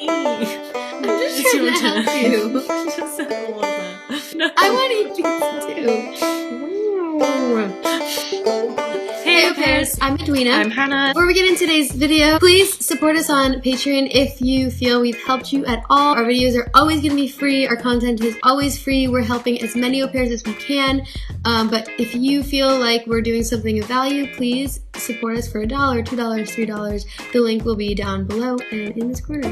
I'm just trying to help you. Just said all of that. No. I want to eat pizza too. Hey, au pairs. I'm Edwina. I'm Hannah. Before we get into today's video, please support us on Patreon if you feel we've helped you at all. Our videos are always going to be free. Our content is always free. We're helping as many au pairs as we can. But if you feel like we're doing something of value, please support us for $1, $2, $3. The link will be down below and in this corner.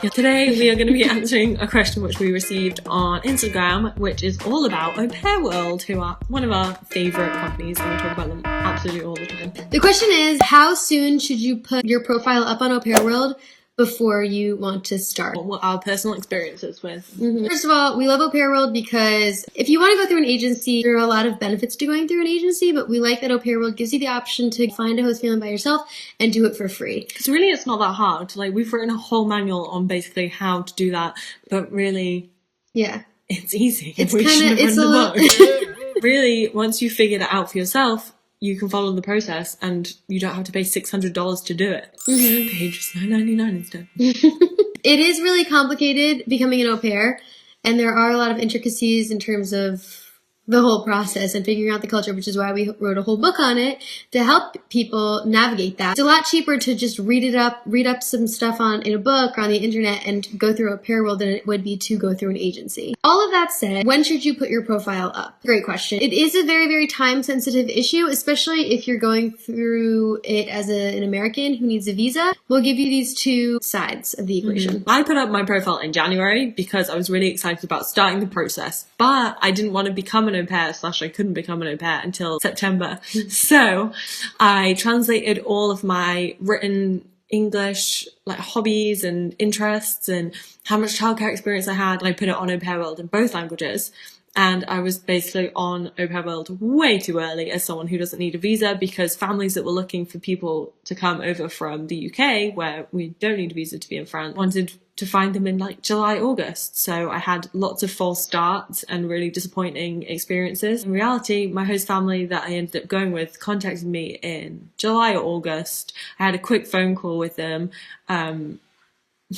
Yeah, today we are going to be answering a question which we received on Instagram, which is all about AuPairWorld, who are one of our favourite companies, and we talk about them absolutely all the time. The question is, how soon should you put your profile up on AuPairWorld before you want to start? What our personal experiences with. First of all, we love AuPairWorld because if you want to go through an agency, there are a lot of benefits to going through an agency, but we like that AuPairWorld gives you the option to find a host family by yourself and do it for free. Because really it's not that hard. Like, we've written a whole manual on basically how to do that, but really, yeah, it's easy. It's we kind of, should have it's written a the book. Really, once you figure that out for yourself, you can follow the process and you don't have to pay $600 to do it. Pay just $9.99 instead. It is really complicated becoming an au pair, and there are a lot of intricacies in terms of the whole process and figuring out the culture, which is why we wrote a whole book on it to help people navigate that. It's a lot cheaper to just read up some stuff in a book or on the internet and go through AuPairWorld than it would be to go through an agency. All of that said, when should you put your profile up? Great question. It is a very, very time-sensitive issue, especially if you're going through it as an American who needs a visa. We'll give you these two sides of the equation. I put up my profile in January because I was really excited about starting the process, but I didn't want to become an au pair / I couldn't become an au pair until September. So I translated all of my written English like hobbies and interests and how much childcare experience I had, and I put it on AuPairWorld in both languages. And I was basically on AuPairWorld way too early as someone who doesn't need a visa, because families that were looking for people to come over from the UK, where we don't need a visa to be in France, wanted to find them in like July, August. So I had lots of false starts and really disappointing experiences. In reality, my host family that I ended up going with contacted me in July or August. I had a quick phone call with them. And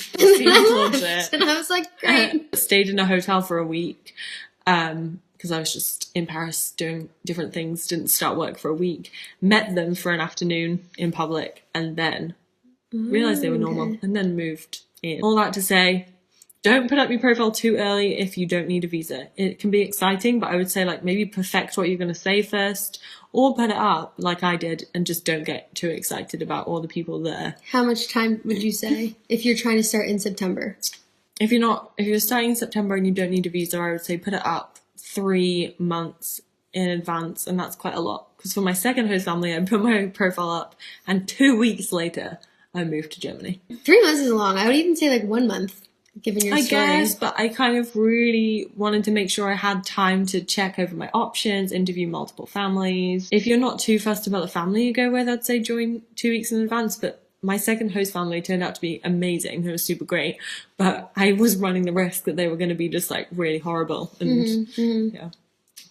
I was like, great. Stayed in a hotel for a week. Because I was just in Paris doing different things, didn't start work for a week, met them for an afternoon in public, and then realised they were normal, and then moved in. All that to say, don't put up your profile too early if you don't need a visa. It can be exciting, but I would say like maybe perfect what you're going to say first, or put it up like I did and just don't get too excited about all the people there. How much time would you say if you're trying to start in September? If you're starting in September and you don't need a visa, I would say put it up 3 months in advance, and that's quite a lot. Because for my second host family, I put my profile up, and 2 weeks later, I moved to Germany. 3 months is long. I would even say like 1 month, given your story. I guess, but I kind of really wanted to make sure I had time to check over my options, interview multiple families. If you're not too fussed about the family you go with, I'd say join 2 weeks in advance, but my second host family turned out to be amazing. They were super great, but I was running the risk that they were going to be just like really horrible. And yeah,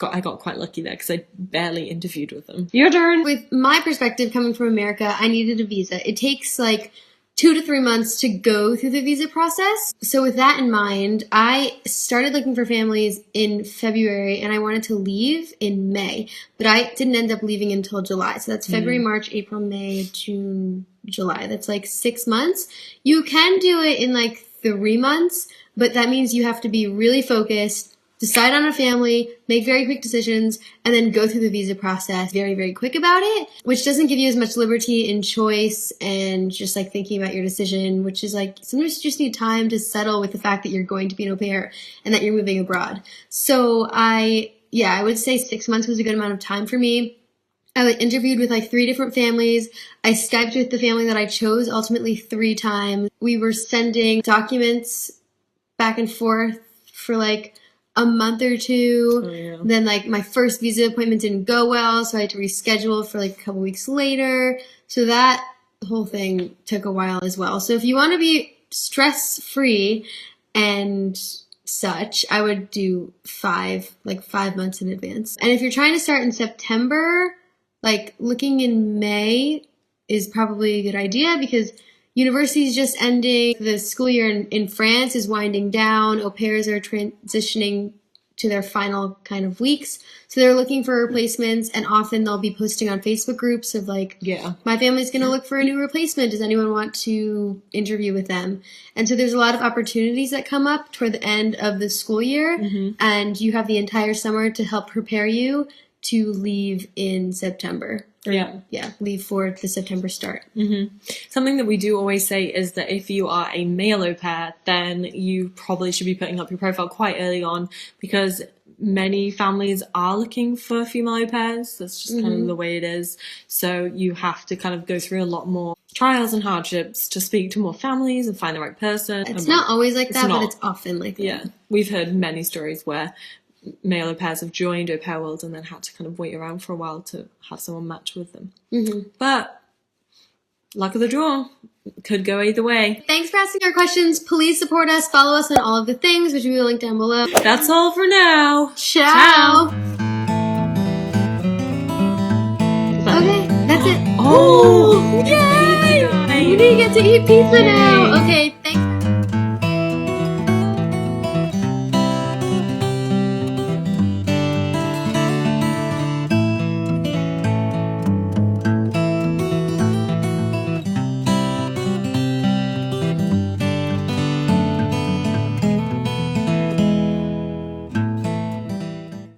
I got quite lucky there because I barely interviewed with them. Your turn. With my perspective, coming from America, I needed a visa. It takes like 2 to 3 months to go through the visa process. So with that in mind, I started looking for families in February, and I wanted to leave in May, but I didn't end up leaving until July. So that's February, March, April, May, June, July. That's like 6 months. You can do it in like 3 months, but that means you have to be really focused, decide on a family, make very quick decisions, and then go through the visa process very, very quick about it, which doesn't give you as much liberty in choice and just like thinking about your decision, which is like sometimes you just need time to settle with the fact that you're going to be an au pair and that you're moving abroad. So I would say 6 months was a good amount of time for me. I interviewed with like 3 different families. I Skyped with the family that I chose ultimately 3 times. We were sending documents back and forth for like a month or 2. Oh, yeah. Then like my first visa appointment didn't go well, so I had to reschedule for like a couple weeks later. So that whole thing took a while as well. So if you want to be stress-free and such, I would do 5 months in advance. And if you're trying to start in September, like looking in May is probably a good idea, because university's just ending. The school year in France is winding down. Au pairs are transitioning to their final kind of weeks. So they're looking for replacements, and often they'll be posting on Facebook groups of like, my family's going to look for a new replacement. Does anyone want to interview with them? And so there's a lot of opportunities that come up toward the end of the school year, and you have the entire summer to help prepare you to leave in September. Leave for the September start. Something that we do always say is that if you are a male au pair, then you probably should be putting up your profile quite early on, because many families are looking for female au pairs. That's just kind of the way it is. So you have to kind of go through a lot more trials and hardships to speak to more families and find the right person. It's not always like that, but it's often like that. Yeah, we've heard many stories where male au pairs have joined AuPairWorld and then had to kind of wait around for a while to have someone match with them. But luck of the draw, could go either way. Thanks for asking our questions. Please support us. Follow us on all of the things, which we will link down below. That's all for now. Ciao. Okay, that's it. Oh, yay! We get to eat pizza now. Okay.